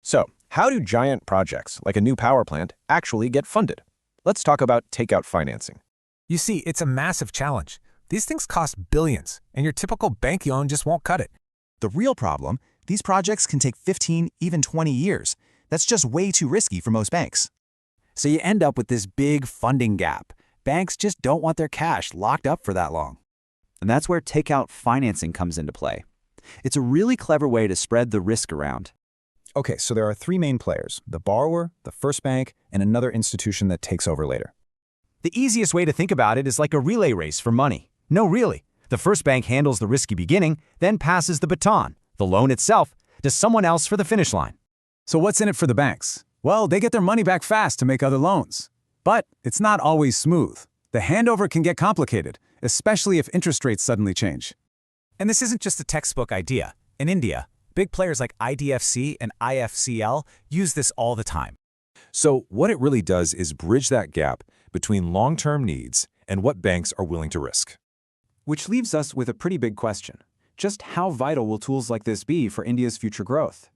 So, how do giant projects, like a new power plant, actually get funded? Let's talk about takeout financing. You see, it's a massive challenge. These things cost billions, and your typical bank loan just won't cut it. The real problem, these projects can take 15, even 20 years. That's just way too risky for most banks. So you end up with this big funding gap. Banks just don't want their cash locked up for that long. And that's where takeout financing comes into play. It's a really clever way to spread the risk around. Okay, so there are three main players: the borrower, the first bank, and another institution that takes over later. The easiest way to think about it is like a relay race for money. No, really. The first bank handles the risky beginning, then passes the baton, the loan itself, to someone else for the finish line. So what's in it for the banks? Well, they get their money back fast to make other loans. But it's not always smooth. The handover can get complicated, especially if interest rates suddenly change. And this isn't just a textbook idea. In India, big players like IDFC and IFCL use this all the time. So what it really does is bridge that gap between long-term needs and what banks are willing to risk. Which leaves us with a pretty big question. Just how vital will tools like this be for India's future growth?